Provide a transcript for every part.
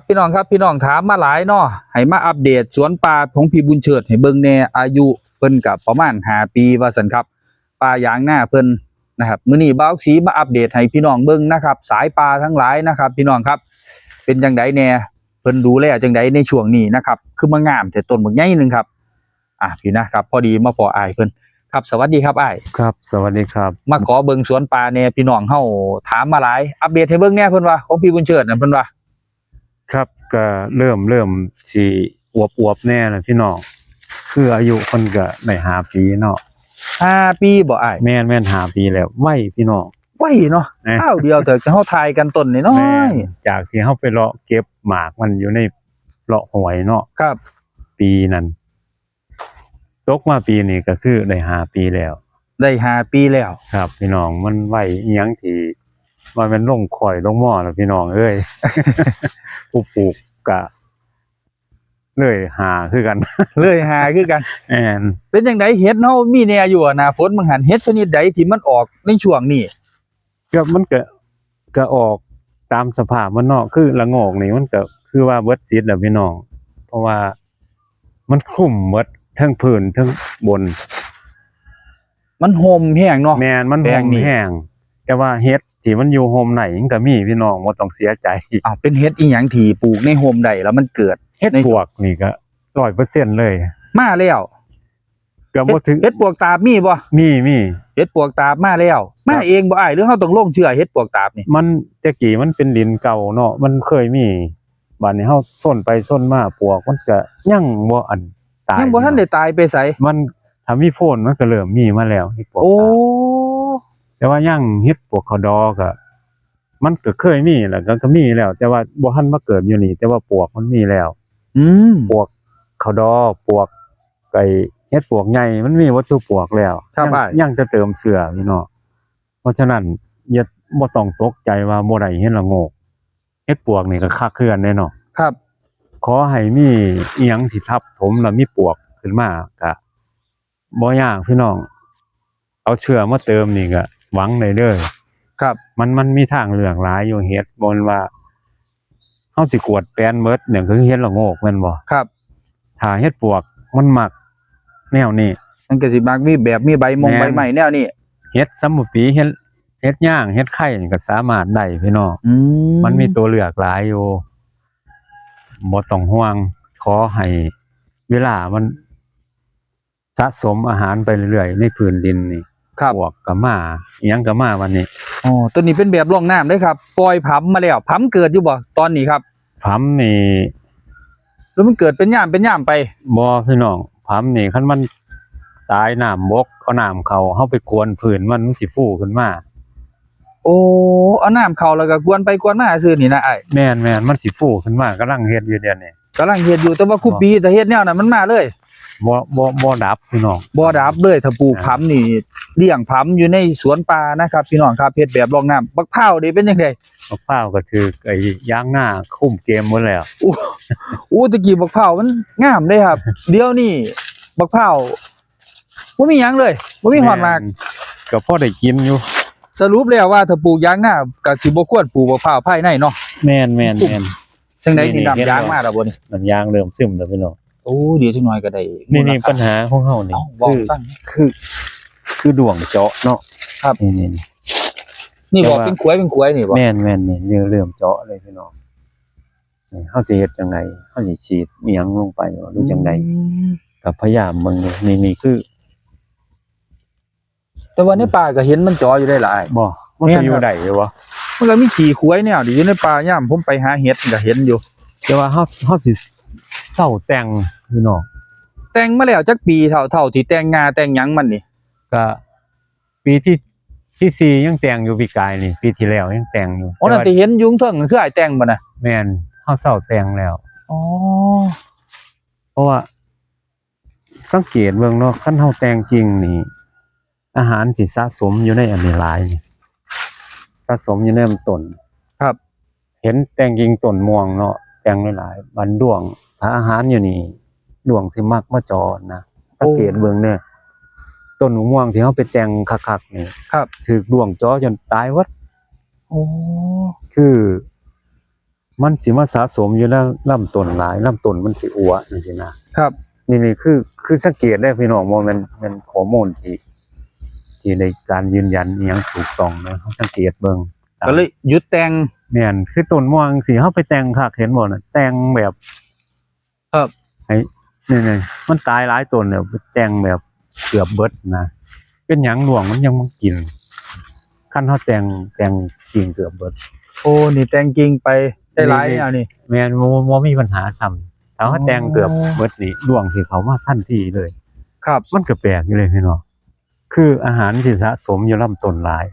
พี่น้องครับพี่น้องถามมาหลายเนาะให้มาอัปเดตสวนป่าของพี่บุญเฉิดให้เบิ่งแน่อายุเพิ่นก็ประมาณ5ปีว่าซั่นครับป่ายางนาเพิ่นนะครับมื้อนี้บ่าวสีมาอัปเดตให้พี่น้องเบิ่งนะครับสายป่าทั้งหลายนะครับพี่น้องครับเป็นจังไดแน่เพิ่นดูแลจังไดในช่วงนี้นะครับคือมางามแต่ต้นบักใหญ่นึงครับพี่นะครับพอดีมาพออ้ายเพิ่นครับสวัสดีครับอ้ายครับสวัสดีครับมาขอเบิ่งสวนป่าแน่พี่น้องเฮาถามมาหลายอัปเดตให้เบิ่งแน่เพิ่นว่าของพี่บุญเฉิดนั่นเพิ่นว่าครับก็เริ่มสิอวบแน่นะพี่น้องคืออายุคนก็ได้5 ปีเนาะ5 ปีบ่อ้ายแม่น5 ปีแล้วไว้พี่น้องไว้เนาะข้าวเดียวแต่เฮาทายกันต้นน้อยๆจากที่เฮาไปเลาะเก็บหมากมันอยู่ในเลาะหวยเนาะครับปีนั้นตกมาปีนี้ก็คือได้5 ปีแล้วได้5 ปีแล้วครับพี่น้องมันไว้อิหยังที่ว่ามันลงข่อยลงหม้อแล้วพี่น้องเอ้ย ผู้ปลูกก็เลยหาคือกัน เลยหาคือกันเป็นจังไดเฮ็ดเฮามีแน่อยู่หน้าฝนบางหันเฮ็ดชนิดใดที่มันออกในช่วงนี้ก็มันก็ออกตามสภาพมันเนาะคือละโงกนี่มันก็คือว่าเบิดซีดแล้วพี่น้องเพราะว่ามันคลุมหมดทั้งพื้นทั้งบนมันห่มแห้งเนาะแม่นมันห่มแห้งแต่ว่าเฮ็ดที่มันอยู่ห่มไหนมันก็มีพี่น้องบ่ต้องเสียใจเป็นเฮ็ดอีหยังที่ปลูกในห่มได้แล้วมันเกิดเฮ็ดปวกนี่ก็ 100% เลยมาแล้วก็บ่ถึงเฮ็ดปวกตาบมีบ่มีเฮ็ดปวกตาบมาแล้วมาเองบ่อ้ายหรือเฮาต้องลงเชื่อเฮ็ดปวกตาบนี่มันแต่กี้มันเป็นดินเก่าเนาะมันเคยมีบัดนี้เฮาส้นไปส้นมาปวกมันก็ยังบ่อันตายยังบ่ทันได้ตายไปไสมันถ้ามีโฟนมันก็เริ่มมีมาแล้วเฮ็ดปวกตาแต่ว่ายังเฮ็ดปวกเขาดอก็มันก็เคยมีแล้วก็มีแล้วแต่ว่าบ่ทันมาเกิดอยู่นี่แต่ว่าปวกมันมีแล้วปวกเขาดอปวกไก่เฮ็ดปวกใหญ่มันมีวัตถุปวกแล้วยังจะเติมเสื้อพี่น้องเพราะฉะนั้นอย่าบ่ต้องตกใจว่าบ่ได้เฮ็ดละโงกเฮ็ดปวกนี่ก็คักคือกันแน่เนาะครับขอให้มีอีหยังที่ทับถมแล้วมีปวกขึ้นมาก็บ่ยากพี่น้องเอาเชื้อมาเติมนี่ก็หวังได้เด้อครับมันมีทางเลือกหลายอยู่เฮ็ดบ่นว่าเฮาสิกวดแปลนเบิดเนี่ยคือเฮ็ดละโงกแม่นบ่ครับถ้าเฮ็ดปวกมันมักแนวนี้มันก็สิมักมีแบบมีใบใบใหม่แนวนี้เฮ็ดสมุปีเฮ็ดย่างเฮ็ดไข่นี่ก็สามารถได้พี่น้องมันมีตัวเลือกหลายอยู่บ่ต้องห่วงขอให้เวลามันสะสมอาหารไปเรื่อยๆในพื้นดินนี่พวกก็มาอิหยังก็มาวันนี้ตัวนี้เป็นแบบร่องน้ำเด้ครับปล่อยผำมาแล้วผำเกิดอยู่บ่ตอนนี้ครับผำนี่แล้วมันเกิดเป็นย่ามไปบ่พี่น้องผำนี่คันมันตายน้ำบกเอาน้ำเข้าเฮาไปกวนพื้นมันสิฟูขึ้นมาเอาน้ำเข้าแล้วก็กวนไปกวนมาซื่อนี่นะอ้ายแม่นมันสิฟูขึ้นมากำลังเฮ็ดอยู่เดี๋ยวนี้กำลังเฮ็ดอยู่แต่ว่าคุปีถ้าเฮ็ดแนวนั้นมันมาเลยบ่ดับพี่น้องบ่ดับเลยถ้าปลูกผำนี่เลี้ยงผำอยู่ในสวนป่านะครับพี่น้องครับเฮ็ดแบบร่องน้ำบักพร้าวนี่เป็นจังได๋บักพร้าวก็คือไอ้ยางนาคุ้มเกมหมดแล้วตะกี้บักพร้าวมันงามเด้ครับเดี๋ยวนี้บักพร้าวบ่มีหยังเลยบ่มีฮอดมากก็พอได้กินอยู่สรุปแล้วว่าถ้าปลูกยางนาก็สิบ่ควรปลูกบักพร้าวภายในเนาะแม่นจังได๋นี่น้ำยางมาแล้วบ่นี่น้ำยางเริ่มซึมแล้วพี่น้องเดี๋ยวจักหน่อยก็ได้นี่ปัญหาของเฮานี่คือดวงเจาะเนาะครับนี่บอกเป็นขวยนี่บ่แม่นนี่เริ่มเจาะเลยพี่น้องนี่เฮาสิเฮ็ดจังไดเฮาสิฉีดอีหยังลงไปหรือจังไดก็พยายามมึงนี่คือแต่ว่าในป่าก็เห็นมันเจาะอยู่ได้หลายบ่มันก็อยู่ได้อยู่บ่มันก็มีขี้ขวยแนวอยู่ในป่ายามผมไปหาเห็ดก็เห็นอยู่แต่ว่าเฮาสิเซาแต่งพี่น้องแต่งมาแล้วจักปีเท่าที่แต่งงาแต่งหยังมันนี่ก็ปีที่4ยังแต่งอยู่ปีกายนี่ปีที่แล้วยังแต่งอยู่นั่นที่เห็นยุงเถิงคืออ้ายแต่งบ่น่ะแม่นเฮาเซาแต่งแล้วเพราะว่าสังเกตเบิ่งเนาะคันเฮาแต่งจริงนี่อาหารสิสะสมอยู่ในอันนี้หลายนี่สะสมอยู่ในลำต้นครับเห็นแต่งจริงต้นม่วงเนาะแต่งหลายๆบันด้วงถ้าอาหารอยู่นี่ดวงสิมักมาจอนะสังเกตเบิ่งเนี่ยต้นม่วงที่เฮาไปแต่งคักๆนี่ครับถูกดวงจอจนตายหมดคือ มันสิมาสะสมอยู่แล้วลำต้นหลายลำต้นมันสิอัวจังซี่นะครับ นี่คือสังเกตได้พี่น้องว่ามันข้อมูลที่ในการยืนยันอิหยังถูกต้องนะเฮาสังเกตเบิ่ง ก็เลยหยุดแต่ง แม่นคือต้นม่วงสิเฮาไปแต่งคักเห็นบ่น่ะแต่งแบบ ครับ ไอ้นี่ๆมันตายหลายต้นแล้วแต่งแบบเกือบเบิดนะเป็นหยังหลวงมันยังมากินคันเฮาแต่งกิ่งเกือบเบิด โอ้นี่แต่งกิ่งไปได้หลายแนวนี่ แม่นบ่มีปัญหาซ้ำถ้าเฮาแต่งเกือบเบิดนี่หลวงสิเข้ามาทันทีเลย ครับ มันก็แปลกอยู่เลยพี่น้องคืออาหารที่สะสมอยู่ลำต้นหลาย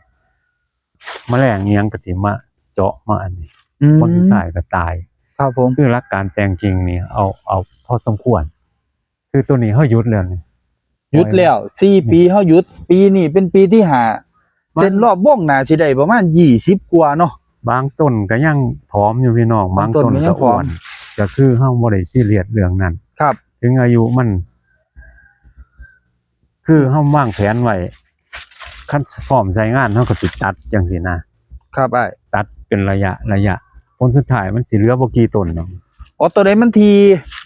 แมลงอิหยังก็สิมาเจาะมาอันนี้คนที่สายก็ตาย ครับผม คือหลักการแต่งจริงนี่เอาพอสมควร คือตัวนี้เฮาหยุดแล้วนี่ หยุดแล้ว4ปีเฮาหยุดปีนี้เป็นปีที่ห้า มัน เส้นรอบวงน่าสิได้ประมาณ20กว่าเนาะ บางต้นก็ยังผอมอยู่พี่น้องบางต้น บางต้นก็ยั ก็ งผ อ้ อ ว ม นก็คือเฮาบ่ได้ซีเรียสเรื่องนั้น ครับ ถึงอายุมัน คือเฮาวางแผนไว้คันพร้อมใช้งานเฮาก็สิตัดจังซี่นะครับ อ้าย ตัดเป็นระยะผลสุดท้ายมันสิเหลือบ่กี่ต้นเนาะ อ๋อตัวใดมันที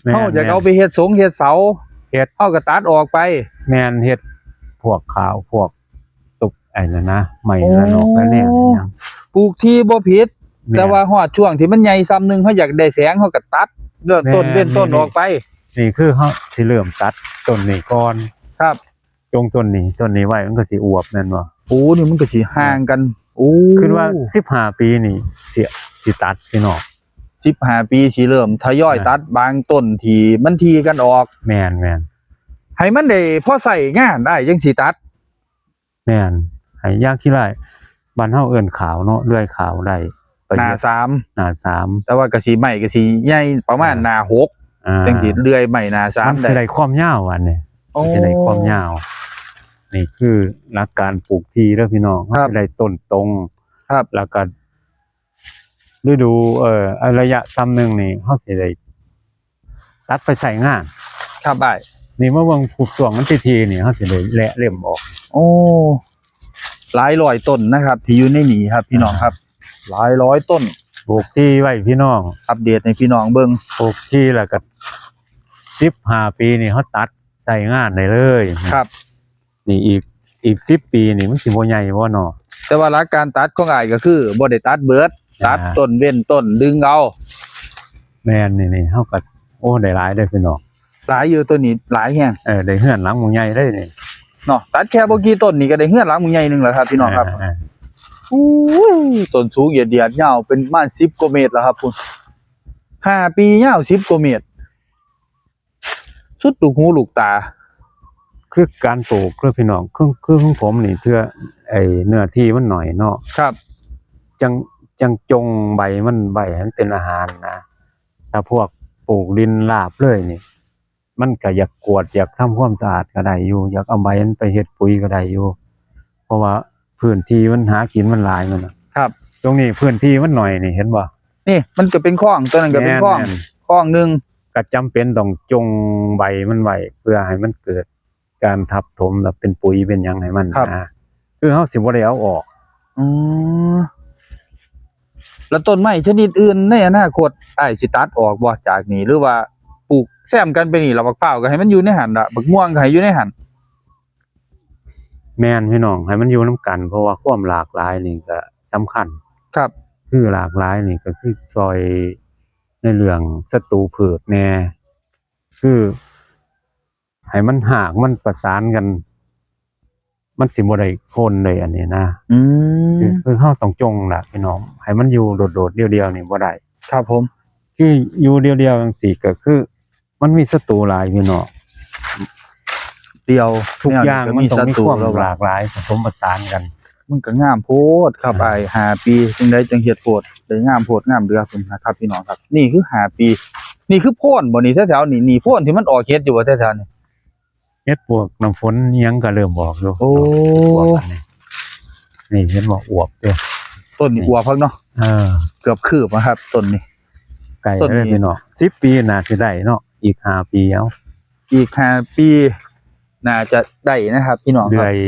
แม่น เฮาจะเอาไปเฮ็ดสงเฮ็ดเสา เฮ็ด เฮาก็ตัดออกไป แม่นเฮ็ดพวกขาวพวกตุกไอ้นั่นนะไม้ละนกละแนวหยัง ปลูกที่บ่ผิด ม่น แต่ว่าฮอดช่วงที่มันใหญ่ซ้ำหนึงเฮาอยากได้แสงเฮาก็ตัดเลือกต้น แม่น เว้นต้น นี่ ออกไป นี่คือเฮาสิเริ่มตัดต้นนี้ก่อน ครับ จงต้นนี้ไว้มันก็สิอวบแม่นบ่ โอ้นี่มันก็สิห่างกันโอ้ คิดว่า15ปีนี่สิตัดพี่น้อง 15ปีสิเริ่มทยอย อ่า ตัดบางต้นที่มันทีกันออก แม่น ให้มันได้พอใช้งานได้จังสิตัด แม่นให้ยากขี้ไรบ้านเฮาเอิ้นขาวเนาะเลื่อยขาวได้ประ ห โย น้า ชน์ 3 หน้าสาม แต่ว่าก็สิใหม่ก็สิใหญ่ประมาณหน้า อ่า 6จังสิเลื่อยใหม่หน้า มัน 3 สิ ได้ ได้ความยาวอันนี้ โอ้ มันสิได้ความยาว นี่คือหลักการปลูกทีเด้อพี่น้อง ครับ มันสิได้ต้นตรง ครับ แล้วก็ฤดูระยะซ้ำหนึงนี่เฮาสิได้ตัดไปใส่งาน ครับอ้าย นี่เมื่อวงปลูกช่วงมันทีๆนี่เฮาสิได้และเล่มออก โอ้หลายร้อยต้นนะครับ ที่อยู่ในนี้ครับพี่น้องครับ หลายร้อยต้น ปลูกที่ไว้พี่น้อง อัปเดตให้พี่น้องเบิ่ง ปลูกที่แล้วก็15ปีนี่เฮาตัดใส่งานได้เลย ครับ นี่อีก10ปีนี่มันสิบ่ใหญ่บ่เนาะ แต่ว่าหลักการตัดของอ้ายก็คือบ่ได้ตัดเบิด ตัด อ่า ต้นเว้นต้นดึงเอา แม่นนี่เฮาก็โอ้ได้หลายได้อพี่น้อง หลายอยู่ตัวนี้หลายแฮง ได้เฮือนหลังหมู่ใหญ่ได้นี่ เนาะตัดแค่บ่กี่ต้นนี่ก็ได้เฮือนหลังหมู่ใหญ่หนึงแล้วครับพี่น้องครับ า อู้ยต้นสูงเหยียดๆยาวเป็นประมาณ10กว่าเมตรแล้วครับคุณ5ปียาว10กว่าเมตร สุดลูกหูลูกตา คือการปลูกคือพี่น้องคือของผมนี่เทื่อไอ้เนื้อที่มันหน่อยเนาะ ครับ จังจงใบมันใบให้มันเป็นอาหารนะถ้าพวกปลูกดินราบเลยนี่ มันก็อยากกวาดอยากทำความสะอาดก็ได้อยู่อยากเอาใบมันไปเฮ็ดปุ๋ยก็ได้อยู่เพราะว่าพื้นที่มันหากินมันหลายมันน่ะ ครับ ตรงนี้พื้นที่มันหน่อยนี่เห็นบ่ นี่มันก็เป็นคลองตัวนั้นก็เป็นคลอง แม่น คลองหนึง ก็จำเป็นต้องจงใบมันไว้เพื่อให้มันเกิดการทับถมแล้วเป็นปุ๋ยเป็นหยังให้มันนะคือเฮาสิบ่ได้เอาออก อือแล้วต้นไม้ชนิดอื่นในอนาคตอ้ายสิตัดออกบ่จากนี้หรือว่าปลูกแซมกันไปนี่แล้วบักพร้าวก็ให้มันอยู่ในหันล่ะบักม่วงก็ให้อยู่ในหัน แม่นพี่น้องให้มันอยู่นํกันเพราะว่าความหลากหลายนี่ก็สำคัญ ครับ คือหลากหลายนี่ก็คือซอยในเรื่องศัตรูพืชแน่คือให้มันหากมันประสานกัน มันสิบ่ได้โคนเลยอันนี้นะ อืม คือเฮาต้องจงล่ะพี่น้องให้มันอยู่โดดๆเดียวๆนี่บ่ได้ ครับผม คืออยู่เดียวๆจังซี่ก็คือ มันมีศัตรูหลายพี่น้อง เดียว ทุกอย่าง แนว มันต้องมี ศัตรู ความ แล้ว ห ว่า ลากหลายผสมผสานกัน มันก็งามโพดครับอ้าย5ปีจังได๋จังเฮ็ดโพดได้งามโพดงามเดือพุ่นนะครับพี่น้องครับ นี่คือ5ปี นี่คือโพ่นบ่นี่แถวๆนี่โพ่นที่มันออกเฮ็ดอยู่บ่แถวๆนี่ เฮ็ดพวกน้ำฝนอิหยังก็เริ่มบอกอยู่ โอ้ บอกกันนี่เห็นบ่อวบเด้อ ต้นนี่อวบพักเนาะ เออ เกือบคืบนะครับต้นนี้ ไก่ ต้นนี้ เลยพี่น้อง10 ปีน่าสิได้เนาะอีก5 ปีเอา อีก5ปีน่าจะได้นะครับพี่น้อง เดื ครั อบ ย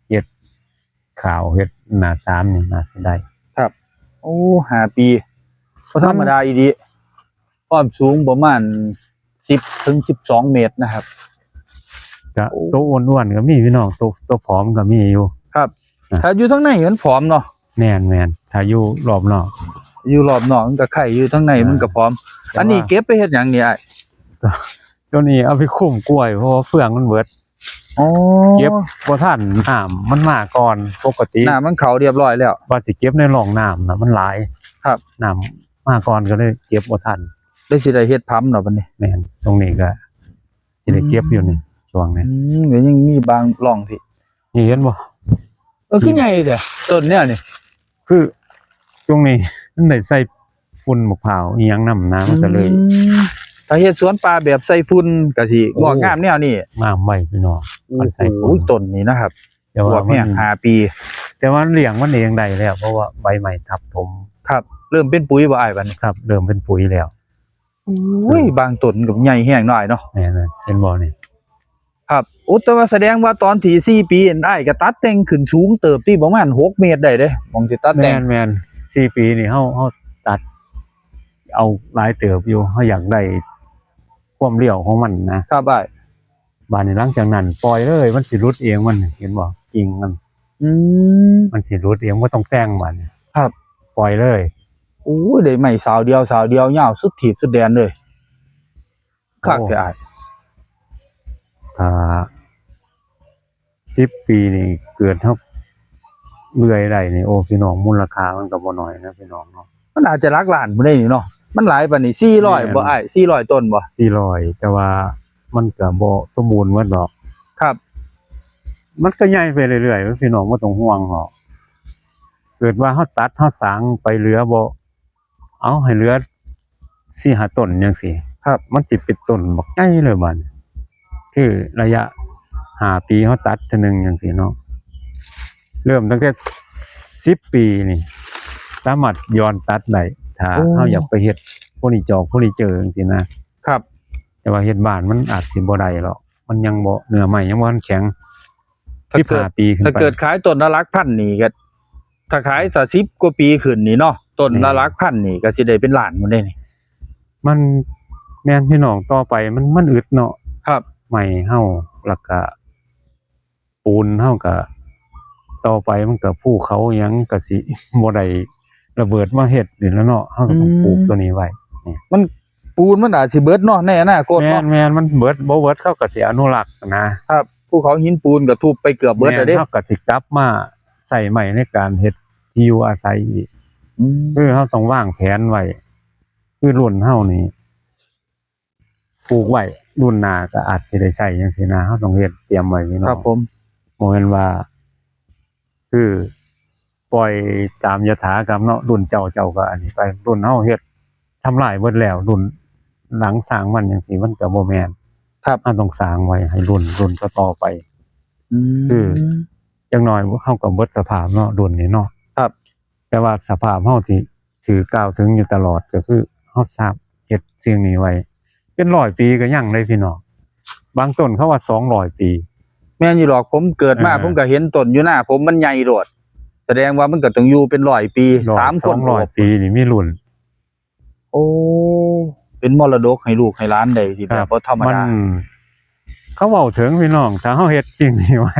เฮ็ดขาวเฮ็ดหน้าสามนี่น่าสิได้ ครับ โอ้5ปี ก็ธรรมดาอีดีความสูงประมาณ10 ถึง 12 เมตรนะครับ ก็ตัวอ้วนๆก็มีพี่น้องตัวผอมก็มีอยู่ ครับ ถ้าอยู่ทั้งในมันผอมเนาะ แม่นถ้าอยู่รอบนอก อยู่รอบนอกมันก็ไข่อยู่ทั้งในมันก็ผอม แต่ว่า อันนี้เก็บไปเฮ็ดหยังนี่อ้าย ตัวนี้เอาไปคุ้มกล้วยเพราะว่าเฟืองมันเบิด อ๋อ เก็บบ่ทันน้ำมันมาก่อนปกติ น้ามันเข้าเรียบร้อยแล้ว ว่าสิเก็บในร่องน้ำน่ะมันหลาย ครับ น้ำมาก่อนก็เลยเก็บบ่ทัน ได้สิได้เฮ็ดพัมเนาะบัดนี้ แม่นตรงนี้ก็สิได้เก็บอยู่นี่ช่วงนี้ เดี๋ยวยังมีบางร่องที่ นี่เห็นบ่ คือใหญ่แท้ต้นเนี่ยนี่ คือช่วงนี้มันได้ใส่ฝุ่นมะพร้าวอีหยังนำนะมันก็เลย ถ้าเฮ็ดสวนป่าแบบใส่ฝุ่นก็สิ โอ้ งอกงามแนวนี้ งามไว้พี่น้องมันใส่ โอ้ยต้นนี้นะครับ แต่ บ ว่าว ก มั แห้ง น 5 ปี แต่ว่าเลี้ยงมันเองได้แล้วเพราะว่าใบใหม่ทับถม ครับ เริ่มเป็นปุ๋ยบ่อ้ายบัดนี้ ครับเริ่มเป็นปุ๋ยแล้ว อุ้ยบางต้นก็ใหญ่แห้งหน่อยเนาะ แม่นเลยเห็นบ่นี่ ครับโอ้แต่ว่าแสดงว่าตอนที่4 ปีอ้ายก็ตัดแต่งขึ้นสูงเติบที่ประมาณ6 เมตรได้เด้หม่องที่ตัดแต่ง แม่น4 ปีนี่เฮาตัด เอาหลายเติบอยู่เฮาอยากได้ความเลี้ยวของมันนะครับ อ้าย บาดนี้หลังจากนั้นปล่อยเลยมันสิรุดเองมันเห็นบ่กิ่งมัน อืม มันสิรุดเองบ่ต้องแต่งบาดนี้ ครับ ปล่อยเลย โอ้ยได้ไม้สาวเดียวยาวสุดถีบสุดแดนเลยคักแท้อ้าย ถ้า10 ปีนี่เกิดเฮาเลื่อยได้นี่โอ้พี่น้องมูลค่ามันก็บ่น้อยนะพี่น้องเนาะ มันอาจจะหลักล้านบ่ได้นี่เนาะมันหลายปานนี้400บ่อ้าย400ต้นบ่ 400แต่ว่ามันก็บ่สมบูรณ์หมดดอก ครับ มันก็ใหญ่ไปเรื่อยๆพี่น้องบ่ต้องห่วงหรอกเกิดว่าเฮาตัดเฮาสางไปเหลือบ่เอาให้เหลือ4-5ต้นจังซี่ ครับ มันสิเป็นต้นบักใหญ่เลยบัดนี้คือระยะ5 ปีเฮาตัดเทื่อนึงจังซี่เนาะเริ่มตั้งแต่10 ปีนี่สามารถย้อนตัดได้ถ้า โอ้ เฮาอยากไปเฮ็ดเฟอร์นิเจอร์จังซี่นะครับ แต่ว่าเฮ็ดบ้านมันอาจสิบ่ได้หรอกมันยังบ่เนื้อไม้ยังบ่ทันแข็ง ถ้าเกิด 15 ปีขึ้นไป ถ้าเกิดขายต้นละหลักพันนี่ก็ถ้าขายถ้า10 กว่าปีขึ้นนี่เนาะต้นละหลักพันนี่ก็สิได้เป็นล้านหมดเด้นี่ มันแม่นพี่น้องต่อไปมันอึดเนาะ ครับ ไม้เฮาแล้วก็ปูนเฮาก็ต่อไปมันก็ภูเขาหยังก็สิบ่ได้ระเบิดมาเฮ็ดนี่แล้วเนาะเฮาก็ต้องปลูกตัวนี้ไว้ มันปูนมันอาจสิเบิดเนาะในอนาคต แม่ เนาะ นแม่นมันเบิดบ่เบิดเขาก็สิอนุรักษ์นะครับ ภูเขาหินปูนก็ทุบไปเกือบเบิดแล้วเด้ แม่นเฮาก็สิกลับมาใส่ไม้ในการเฮ็ดที่อยู่อาศัยอีก อืม คือเฮาต้องวางแผนไว้คือรุ่นเฮานี่ปลูกไว้รุ่นหน้าก็อาจสิได้ใช้จังซี่นะเฮาต้องเฮ็ดเตรียมไว้พี่น้อง ครับผม บ่แม่นว่า คือปล่อยตามยถากรรมเนาะรุ่นเจ้าก็อันนี้ไปรุ่นเฮาเฮ็ดทำลายเบิดแล้วรุ่นหลังสร้างมันจังซี่มันก็บ่แม่น ครับ เฮาต้องสร้างไว้ให้รุ่นต่อๆไป คือ จังน้อยเฮาก็เบิดสภาพเนาะรุ่นนี้เนาะ ครับ แต่ว่าสภาพเฮาที่ถือกล่าวถึงอยู่ตลอดก็คือเฮาทราบเฮ็ดสิ่งนี้ไว้เป็น100 ปีก็ยังเลยพี่น้องบางต้นเขาว่า200 ปี แม่นอยู่หรอกผมเกิดมาผมก็เห็นต้นอยู่หน้าผมมันใหญ่โดดแสดงว่ามันก็ต้องอยู่เป็น100 ปี3 คนโอบ 200 ปีนี่มีรุ่น โอ้เป็นมรดกให้ลูกให้หลานได้ที่แบบบ่ธรรม มัน ดา เขาเว้าถึงพี่น้องถ้าเฮาเฮ็ดสิ่งนี้ไว้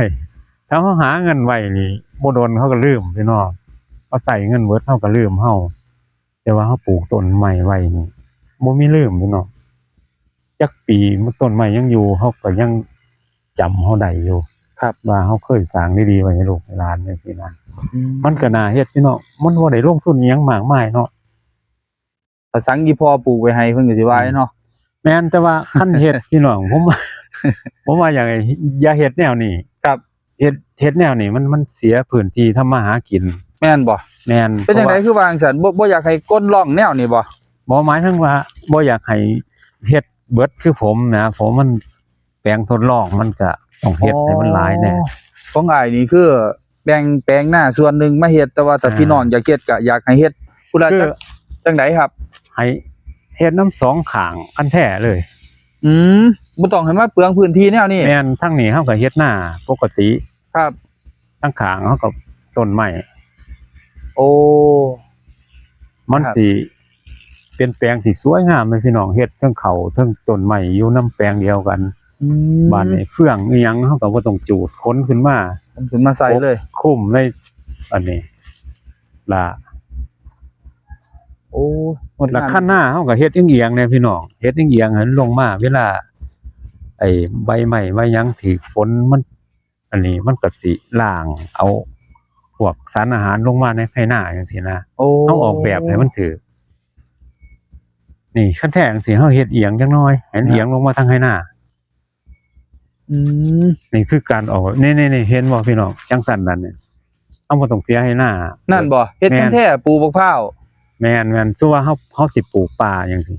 ถ้าเฮาหาเงินไว้นี่บ่โดนเขาก็ลืมพี่น้องเอาใส่เงินเบิดเฮาก็ลืมเฮาแต่ว่าเฮาปลูกต้นไม้ไว้นี่บ่มีลืมพี่น้องจักปีมันต้นไม้ยังอยู่เฮาก็ยังจำเฮาได้อยู่ ครับ ว่าเฮาเคยสร้างดีๆไว้ให้ลูกให้หลานจังซี่นะมันก็น่าเฮ็ดพี่น้องมันบ่ได้ลงทุนอิหยังมากมายเนาะ ภาษาอีพ่อปลูกไว้ให้เพิ่นก็สิว่าเนาะ แม่นแต่ว่าคันเฮ็ด พี่น้องผมว่าอย่างไงอย่าเฮ็ดแนวนี้ ครับ เฮ็ดแนวนี้มันเสียพื้นที่ทำมาหากิน แม่นบ่ แม่น เป็นจังไดคือว่าจังซั่นบ่อยากให้ก้นร่องแนวนี้บ่ บ่หมายถึงว่าบ่อยากให้เฮ็ดเบิดคือผมนะผมมันแปลงทดลองมันก็ต้องเฮ็ดให้มันหลายแน่ ของอ้ายนี่คือแบ่งแปลงหน้าส่วนหนึงมาเฮ็ดแต่ว่าถ้าพี่น้องอยากเฮ็ดก็อยากให้เฮ็ดผู้ละจังไดครับ ให้เฮ็ดน้ำสองข้างอันแท้เลย บ่ต้องให้มาเปลืองพื้นที่แนวนี้ แม่นทั้งนี้เฮาก็เฮ็ดหน้าปกติ ครับ ทั้งข้างเฮาก็ต้นไม้ โอ้ มัน ครับ สิ เป็นแปลงที่สวยงามเลยพี่น้องเฮ็ดเทั้งเขาเทั้งต้นไม้อยู่นํแปลงเดียวกันบ้านนี้เฟื่องอีหยังเฮาก็บ่ต้องจูดขนขึ้นมา ผมขึ้นมาใส่เลย คุ้มเลยอันนี้ล่ะ โอ้หมด แล้วข้างหน้าเฮาก็เฮ็ดเอียงๆเนี่ยพี่น้องเฮ็ดเอียงๆให้มันลงมาเวลาไอ้ใบไม้ใบหยังที่ฝนมัน อันนี้มันก็สิล้างเอาพวกสารอาหารลงมาในไผนาจังซี่นะ โอ้ เฮาออกแบบให้มันถูกนี่คันแท้จังซี่เฮาเฮ็ดเอียงจักหน่อยให้มันเอียงลงมาทางไผนา อืม นี่คือการออกนี่ๆๆเห็นบ่พี่น้องจังซั่นนั่นเนี่ยเฮาบ่ต้องเสียให้หน้า นั่นบ่เฮ็ดแท้ๆปลูกบักพร้าว แม่นๆซั่วว่าเฮาสิปลูกป่าจังซี่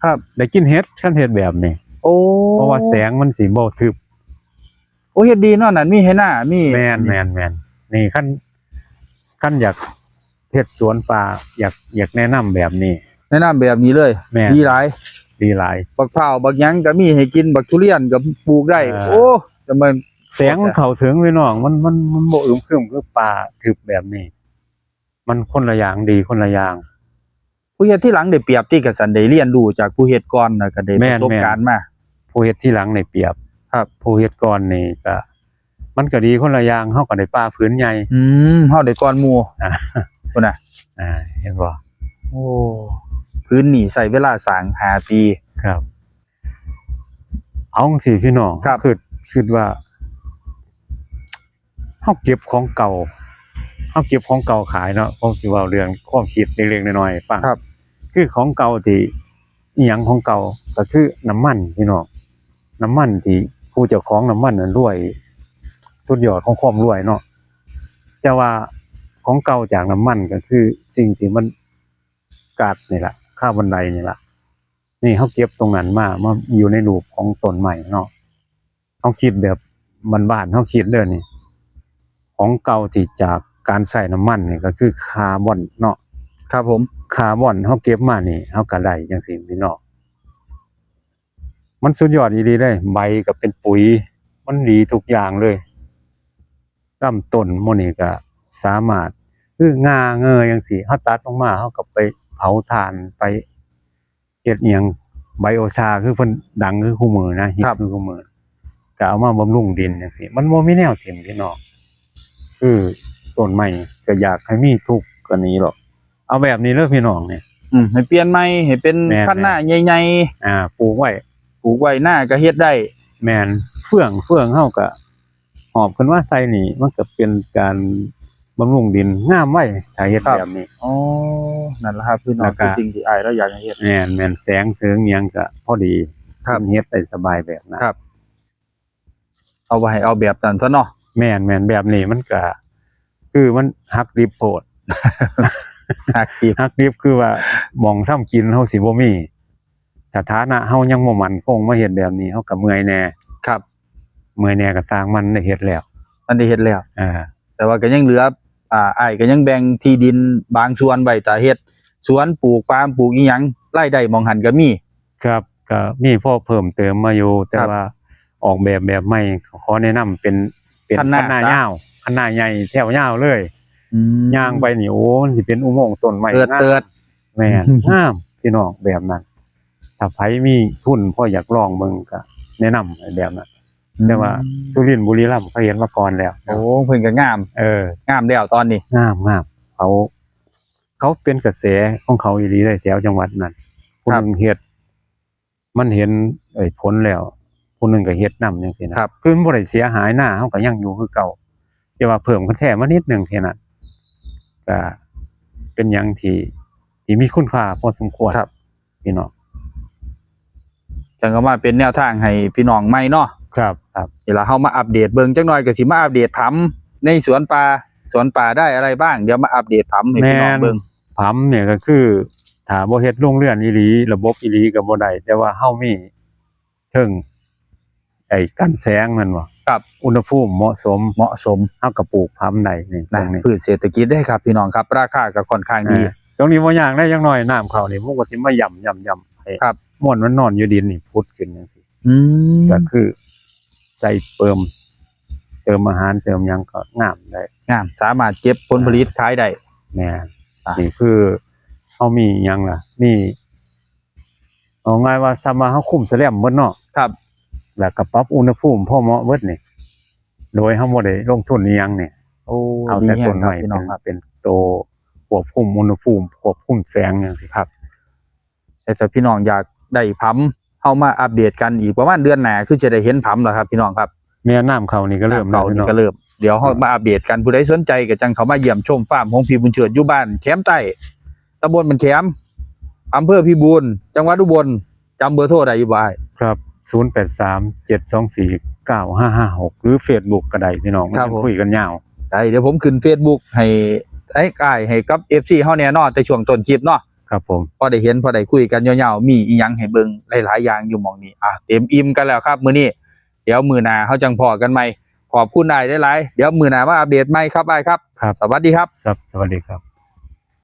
ครับ ได้กินเห็ดคันเฮ็ดแบบนี้ โอ้ เพราะว่าแสงมันสิบ่ทึบ โอ้เฮ็ดดีเนาะนั่นมีให้หน้ามี แม่นนี่คันอยากเฮ็ดสวนป่าอยากแนะนำแบบนี้ แนะนำแบบนี้เลย แม่น ดีหลาย ดีหลาย บักพร้าวบักหยังก็มีให้กินบักทุเรียนก็ปลูกได้ โอ้จะมัน แสงมันเข้าถึงพี่น้องมันบ่อึมครึมคือป่าทึบแบบนี้ มันคนละอย่างดีคนละอย่าง ผู้เฮ็ดที่หลังได้เปรียบที่กษันได้เรียนรู้จากผู้เฮ็ดก่อนน่ะก็ได้ประสบการณ์มา ผู้เฮ็ดที่หลังได้เปรียบ ครับ ผู้เฮ็ดก่อนนี่ก็มันก็ดีคนละอย่างเฮาก็ได้ป่าพื้นใหญ่ เฮาได้ก่อนหมู่ อ่า พุ่นน่ะ เห็นบ่ โอ้พื้นนี่ใช้เวลาสร้าง5ปี ครับ เอาจังซี่พี่น้อง ครับ คิดว่าเฮาเก็บของเก่าขายเนาะผมสิเว้าเรื่องความคิดเล็กๆน้อยๆให้ฟัง ครับ คือของเก่าที่อีหยังของเก่าก็คือน้ำมันพี่น้องน้ำมันที่ผู้เจ้าของน้ำมันนั้นรวยสุดยอดของความรวยเนาะแต่ว่าของเก่าจากน้ำมันก็คือสิ่งที่มันก๊าซนี่ล่ะคาร์บอนไดนี่ล่ะนี่เฮาเก็บตรงนั้นมาอยู่ในรูปของต้นไม้เนาะเฮาคิดแบบบ้านๆเฮาคิดเด้อนี่ของเก่าที่จากการใช้น้ำมันนี่ก็คือคาร์บอนเนาะ ครับผม คาร์บอนเฮาเก็บมานี่เฮาก็ได้จังซี่พี่น้องมันสุดยอดอีหลีเด้ใบก็เป็นปุ๋ยมันดีทุกอย่างเลยลำต้นหมู่นี้ก็สามารถคืองาเงยจังซี่เฮาตัดออกมาเฮาก็ไปเผาถ่านไปเฮ็ดอิหยังไบโอชาคือเพิ่นดังคือคู่มือนะฮิตคือคู่มือก็เอามาบำรุงดินจังซี่มันบ่มีแนวทิ่มพี่น้องคือต้นไม้ก็อยากให้มีทุกกว่านี้หรอกเอาแบบนี้เด้อพี่น้องเนี่ย ให้เปลี่ยนใหม่ให้เป็น แม่น คันหน้าใหญ่ ปลูกไว้ ๆปลูกไว้หน้าก็เฮ็ดได้ แม่นเฟื่องเฮาก็หอบขึ้นมาใส่นี่มันก็เป็นการบำรุงดินงามไว้ถ้าเฮ็ด ครับ แบบนี้ อ๋อนั่นล่ะครับพี่น้อ แล้ ง วก็ คือสิ่งที่อ้ายเราอยากให้เฮ็ด แม่นแสงเสริงอิหยังก็พอดี ครับ เฮ็ดได้สบายแบบนั้น ครับ เอาไว้ให้เอาแบบนั้นซะเนาะ แม่นแบบนี้มันก็คือมันหักดิบโพด หักอีก หักดิบคือว่าหม้องทำกินเฮาสิบ่มีสถานะเฮายังบ่มั่นคงมาเฮ็ดแบบนี้เฮาก็เมื่อยแน่ ครับ เมื่อยแน่ก็สร้างมันได้เฮ็ดแล้ว มันได้เฮ็ดแล้ว อ่า แต่ว่าก็ยังเหลืออ้ายก็ยังแบ่งที่ดินบางส่วนไว้ถ้าเฮ็ดสวนปลูกปาล์มปลูกอีหยังรายได้หม้องหันก็มี ครับก็มีพอเพิ่มเติมมาอยู่แต่ ครับ ว่าออกแบบใหม่ขอแนะนำเป็น คันหน้า คันหน้ายาวคันหน้าใหญ่แถวยาวเลย ย่างไปนี่โอ้มันสิเป็นอุโมงค์ต้นไม้ เติด แม่น งามพี่น้องแบบนั้นถ้าไผมีทุนพออยากลองเบิ่งก็แนะนำให้แบบนั้นแต่ว่าสุรินทร์บุรีรัมย์เขาเห็นมาก่อนแล้ว โอ้เพิ่นก็งาม งามแล้วตอนนี้ งามเขาเป็นกระแสของเขาอีหลีเลยแถวจังหวัดนั้นผู้หนึงเฮ็ดมันเห็นผลแล้วผู้หนึงก็เฮ็ดนำจังซี่นะครับ คือมันบ่ได้เสียหายหน้าเฮาก็ยังอยู่คือเก่าแต่ว่าเพิ่มคะแนนมานิดนึงแค่นั้นก็เป็นหยังที่มีคุณค่าพอสมควร ครับ พี่น้อง จังก็มาเป็นแนวทางให้พี่น้องใหม่เนาะ ครับ นี่ล่ะเฮามาอัปเดตเบิ่งจักหน่อยก็สิมาอัปเดตผำในสวนป่าได้อะไรบ้างเดี๋ยวมาอัปเดตผำให้พี่น้องเบิ่ง ผำเนี่ยก็คือถ้าบ่เฮ็ดโรงเรือนอีหลีระบบอีหลีก็บ่ได้แต่ว่าเฮามีเทิงกันแสงนั่นบ่ ครับ อุณหภูมิเหมาะสม เฮาก็ปลูกผำได้นี่ต นะ รงนี้ พืชเศรษฐกิจได้ครับพี่น้องครับราคาก็ค่อนข้างดี ตรงนี้บ่ยากได้จังน้อยน้ำเข้านี่มันก็สิมาย่ำให้ ครับ ม่วนมันนอนอยู่ดินนี่พุดขึ้นจังซี่ ม ก็คือใส่เติมอาหารเติมหยังก็งามได้ งามสามารถเก็บผลผลิตขายได้ แม่น อ่ะ นี่คือ เฮามีหยังล่ะมีเอาง่ายว่าสามารถเฮาคุมแสลมหมดเนาะ ครับ แล้วก็ปรับอุณหภูมิพอเหมาะเบิดนี่โดยเฮาบ่ได้ลงทุนอีหยังนี่ โอ้ เอา ดี แต่ แฮ ต้ ง น ครับ ไม้ พี่น้องครับ เป็นตัวควบคุมอุณหภูมิควบคุมแสงจังซี่ ครับแต่ถ้าพี่น้องอยากได้ผำเฮามาอัปเดตกันอีกประมาณเดือนหน้าคือจะได้เห็นผำแล้วครับพี่น้องครับ แม่น้ำเขานี่ก็เริ่ม เก่า แล้ว นี่ เนาะ ก็เริ่มเดี๋ยวเฮามาอัปเดตกันผู้ใดสนใจก็จังเข้ามาเยี่ยมชมฟาร์มของพี่บุญเฉิดอยู่บ้านแคมใต้ตำบลมันแคมอำเภอพิบูลจังหวัดอุบลจำเบอร์โทรได้อยู่บ่อ้าย ครับ0837249556หรือ Facebook ก็ได้พี่น้องมันคุยกันยาว ได้เดี๋ยวผมขึ้น Facebook ให้อ้ายให้กับ FC เฮาแน่เนาะแต่ช่วงต้นคลิปเนาะ ครับผม พอได้เห็นพอได้คุยกันยาวๆมีอีหยังให้เบิ่งหลายๆอย่างอยู่หม่องนี้เต็มอิ่มกันแล้วครับมื้อนี้เดี๋ยวมื้อหน้าเฮาจังพอกันใหม่ขอบคุณอ้ายหลายๆเดี๋ยวมื้อหน้ามาอัปเดตใหม่ครับอ้ายครับ ครับ สวัสดีครับ สวัสดีครับ